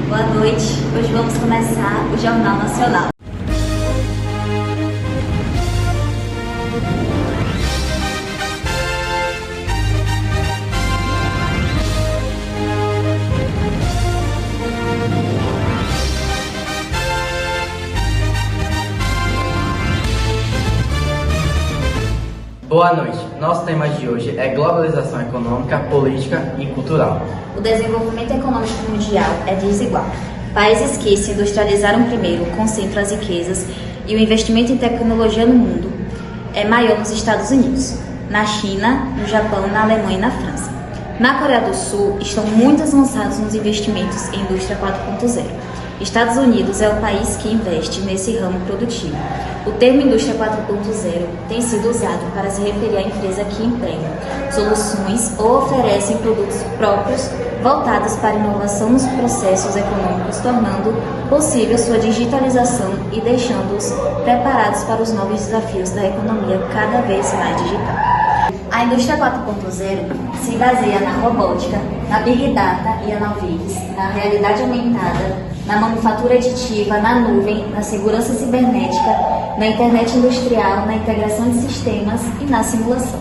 Boa noite. Hoje vamos começar o Jornal Nacional. Boa noite. Nosso tema de hoje é globalização econômica, política e cultural. O desenvolvimento econômico mundial é desigual. Países que se industrializaram primeiro concentram as riquezas e o investimento em tecnologia no mundo é maior nos Estados Unidos, na China, no Japão, na Alemanha e na França. Na Coreia do Sul, estão muito avançados nos investimentos em indústria 4.0. Estados Unidos é o país que investe nesse ramo produtivo. O termo indústria 4.0 tem sido usado para se referir à empresa que emprega soluções ou oferecem produtos próprios voltados para a inovação nos processos econômicos, tornando possível sua digitalização e deixando-os preparados para os novos desafios da economia cada vez mais digital. A indústria 4.0 se baseia na robótica, na Big Data e Analytics, na realidade aumentada, na manufatura aditiva, na nuvem, na segurança cibernética, na internet industrial, na integração de sistemas e na simulação.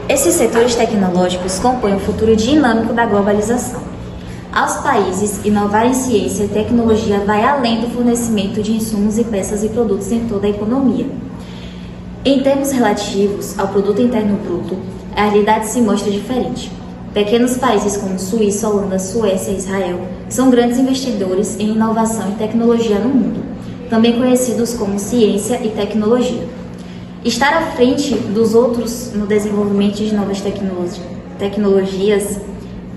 Esses setores tecnológicos compõem o futuro dinâmico da globalização. Aos países, inovar em ciência e tecnologia vai além do fornecimento de insumos e peças e produtos em toda a economia. Em termos relativos ao produto interno bruto, a realidade se mostra diferente. Pequenos países como Suíça, Holanda, Suécia e Israel são grandes investidores em inovação e tecnologia no mundo, também conhecidos como ciência e tecnologia. Estar à frente dos outros no desenvolvimento de novas tecnologias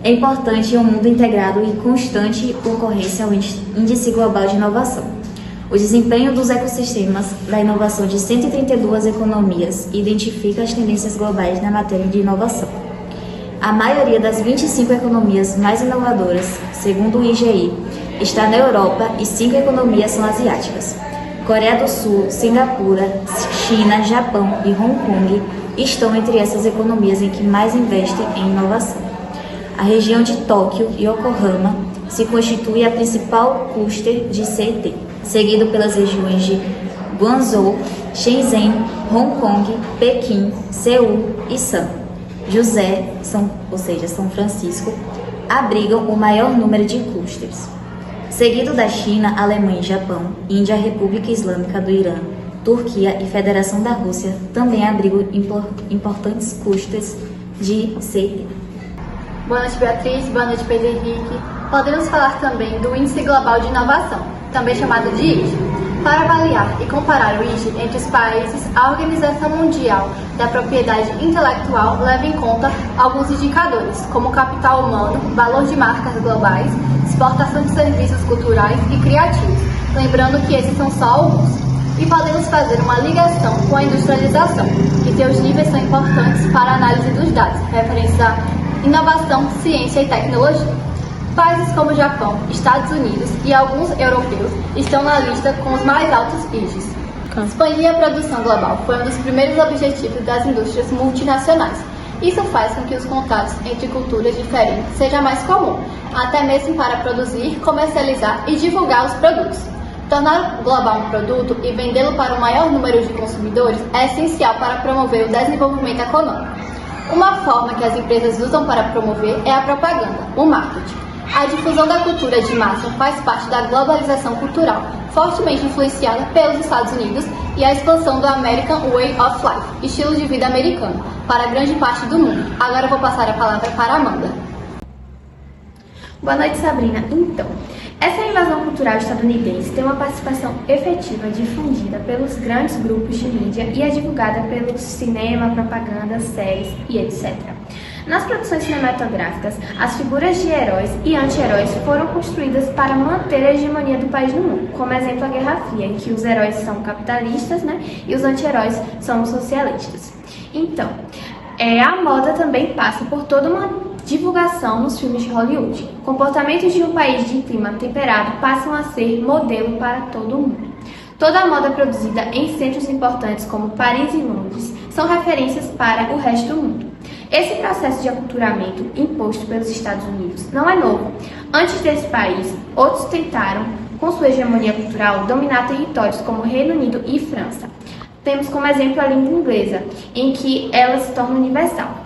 é importante em um mundo integrado e constante concorrência ao Índice Global de Inovação. O desempenho dos ecossistemas da inovação de 132 economias identifica as tendências globais na matéria de inovação. A maioria das 25 economias mais inovadoras, segundo o IGI, está na Europa e 5 economias são asiáticas. Coreia do Sul, Singapura, China, Japão e Hong Kong estão entre essas economias em que mais investem em inovação. A região de Tóquio e Yokohama se constitui a principal cluster de CET, seguido pelas regiões de Guangzhou, Shenzhen, Hong Kong, Pequim, Seul e São Francisco, abrigam o maior número de clusters. Seguido da China, Alemanha e Japão, Índia, República Islâmica do Irã, Turquia e Federação da Rússia também abrigam importantes clusters de CET. Boa noite, Beatriz. Boa noite, Pedro Henrique. Podemos falar também do Índice Global de Inovação, também chamado de IGE. Para avaliar e comparar o IGE entre os países, a Organização Mundial da Propriedade Intelectual leva em conta alguns indicadores, como capital humano, valor de marcas globais, exportação de serviços culturais e criativos, lembrando que esses são só alguns. E podemos fazer uma ligação com a industrialização, que seus níveis são importantes para a análise dos dados, referentes à inovação, ciência e tecnologia. Países como Japão, Estados Unidos e alguns europeus estão na lista com os mais altos IGES. Expandir a produção global foi um dos primeiros objetivos das indústrias multinacionais. Isso faz com que os contatos entre culturas diferentes seja mais comum, até mesmo para produzir, comercializar e divulgar os produtos. Tornar global um produto e vendê-lo para o maior número de consumidores é essencial para promover o desenvolvimento econômico. Uma forma que as empresas usam para promover é a propaganda, o marketing. A difusão da cultura de massa faz parte da globalização cultural, fortemente influenciada pelos Estados Unidos e a expansão do American Way of Life, estilo de vida americano, para grande parte do mundo. Agora eu vou passar a palavra para a Amanda. Boa noite, Sabrina. Então, essa invasão cultural estadunidense tem uma participação efetiva difundida pelos grandes grupos de mídia e é divulgada pelo cinema, propaganda, séries e etc. Nas produções cinematográficas, as figuras de heróis e anti-heróis foram construídas para manter a hegemonia do país no mundo, como exemplo a Guerra Fria, em que os heróis são capitalistas, e os anti-heróis são socialistas. Então, a moda também passa por toda uma divulgação nos filmes de Hollywood. Comportamentos de um país de clima temperado passam a ser modelo para todo o mundo. Toda a moda produzida em centros importantes como Paris e Londres são referências para o resto do mundo. Esse processo de aculturamento imposto pelos Estados Unidos não é novo. Antes desse país, outros tentaram, com sua hegemonia cultural, dominar territórios como Reino Unido e França. Temos como exemplo a língua inglesa, em que ela se torna universal.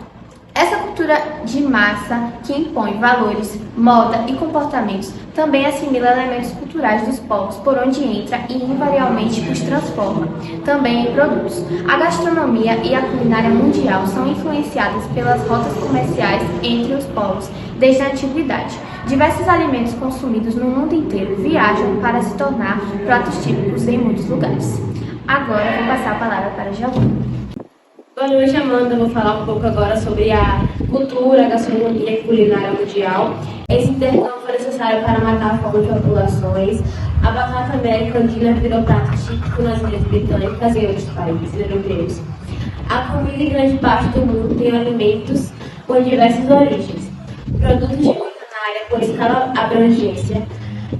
Essa cultura de massa, que impõe valores, moda e comportamentos, também assimila elementos culturais dos povos por onde entra e invariavelmente os transforma, também em produtos. A gastronomia e a culinária mundial são influenciadas pelas rotas comerciais entre os povos desde a antiguidade. Diversos alimentos consumidos no mundo inteiro viajam para se tornar pratos típicos em muitos lugares. Agora vou passar a palavra para Giovanna. Boa noite, Amanda. Vou falar um pouco agora sobre a cultura, a gastronomia e culinária mundial. Esse intercâmbio foi necessário para matar a fome de populações. A batata américa andina virou prato típico nas ilhas britânicas e em outros países europeus. A comida em grande parte do mundo tem alimentos com diversas origens. Produtos de culinária com escala abrangência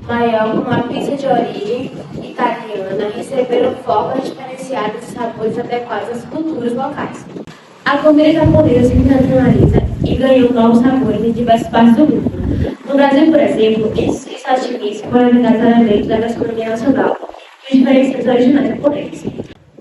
maior, como a pizza de origem italiana, receberam formas diferenciadas e sabores adequados às culturas locais. A comida japonesa se internacionaliza e ganhou novos sabores em diversas partes do mundo. No Brasil, por exemplo, esses sashimi foram ligados a elementos da gastronomia nacional e os diferenciais originais japoneses.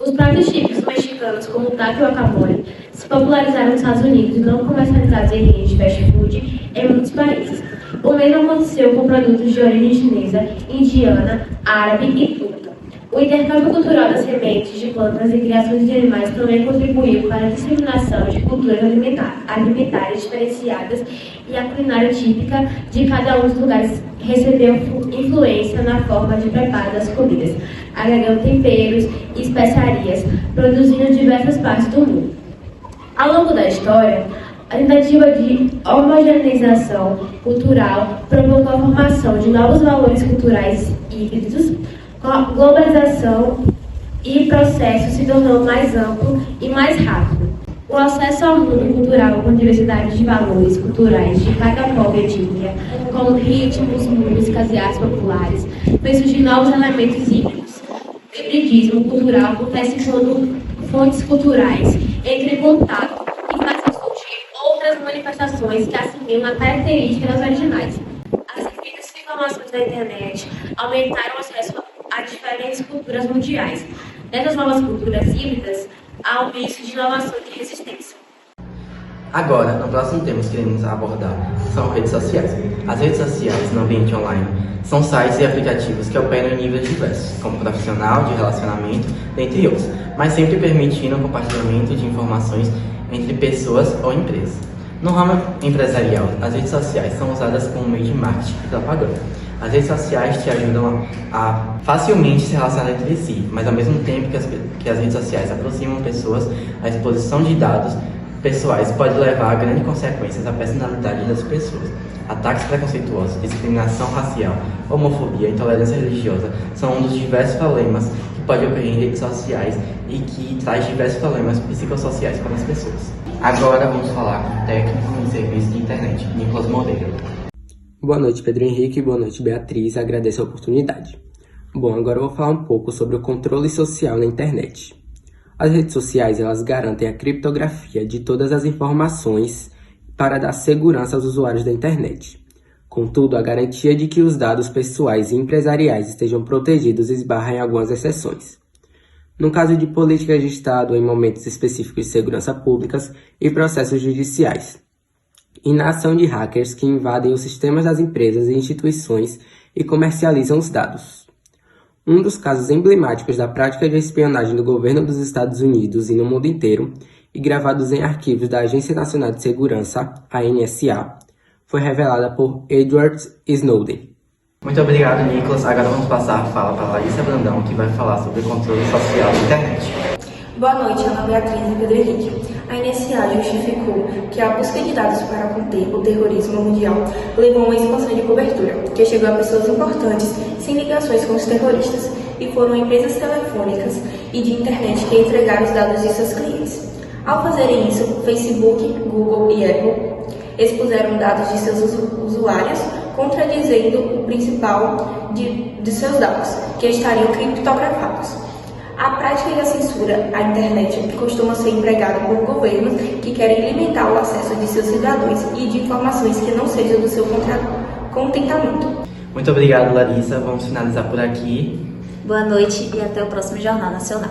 Os pratos típicos mexicanos, como o taco e o guacamole, se popularizaram nos Estados Unidos e não comercializados em linhas de fast food em muitos países. O mesmo aconteceu com produtos de origem chinesa, indiana, árabe e turca. O intercâmbio cultural das sementes de plantas e criações de animais também contribuiu para a disseminação de culturas alimentares diferenciadas e a culinária típica de cada um dos lugares recebeu influência na forma de preparo das comidas, agregando temperos e especiarias, produzindo em diversas partes do mundo. Ao longo da história, a tentativa de homogeneização cultural provocou a formação de novos valores culturais híbridos, com a globalização e o processo se tornou mais amplo e mais rápido. O acesso ao mundo cultural com diversidade de valores culturais de cada povo e etnia, como ritmos, músicas e artes populares, fez surgir novos elementos híbridos. O hibridismo cultural acontece quando fontes culturais entram em contato e fazem surgir outras manifestações que assimilam a característica das originais. As infinitas informações da internet aumentaram o acesso a diferentes culturas mundiais. Nessas novas culturas híbridas, há um misto de inovação e de resistência. Agora, no próximo tema que queremos abordar são redes sociais. As redes sociais no ambiente online são sites e aplicativos que operam em níveis diversos, como profissional, de relacionamento, dentre outros, mas sempre permitindo o compartilhamento de informações entre pessoas ou empresas. No ramo empresarial, as redes sociais são usadas como meio de marketing e propaganda. As redes sociais te ajudam a facilmente se relacionar entre si, mas ao mesmo tempo que as redes sociais aproximam pessoas, a exposição de dados pessoais pode levar a grandes consequências à personalidade das pessoas. Ataques preconceituosos, discriminação racial, homofobia e intolerância religiosa são um dos diversos problemas que pode ocorrer em redes sociais e que traz diversos problemas psicossociais para as pessoas. Agora vamos falar com o técnico em serviço de internet, Nicolas Moreira. Boa noite, Pedro Henrique. Boa noite, Beatriz. Agradeço a oportunidade. Bom, agora eu vou falar um pouco sobre o controle social na internet. As redes sociais, elas garantem a criptografia de todas as informações para dar segurança aos usuários da internet. Contudo, a garantia de que os dados pessoais e empresariais estejam protegidos esbarra em algumas exceções. No caso de políticas de Estado em momentos específicos de segurança públicas e processos judiciais. E na ação de hackers que invadem os sistemas das empresas e instituições e comercializam os dados. Um dos casos emblemáticos da prática de espionagem do governo dos Estados Unidos e no mundo inteiro, e gravados em arquivos da Agência Nacional de Segurança, a NSA, foi revelada por Edward Snowden. Muito obrigado, Nicolas. Agora vamos passar a fala para a Larissa Brandão, que vai falar sobre o controle social da internet. Boa noite, Ana Beatriz e Pedro Henrique. A NSA justificou que a busca de dados para conter o terrorismo mundial levou a uma expansão de cobertura, que chegou a pessoas importantes sem ligações com os terroristas, e foram empresas telefônicas e de internet que entregaram os dados de seus clientes. Ao fazerem isso, Facebook, Google e Apple expuseram dados de seus usuários, contradizendo o principal de seus dados, que estariam criptografados. A prática e a censura à internet costuma ser empregada por governos que querem limitar o acesso de seus cidadãos e de informações que não sejam do seu contentamento. Muito obrigado, Larissa. Vamos finalizar por aqui. Boa noite e até o próximo Jornal Nacional.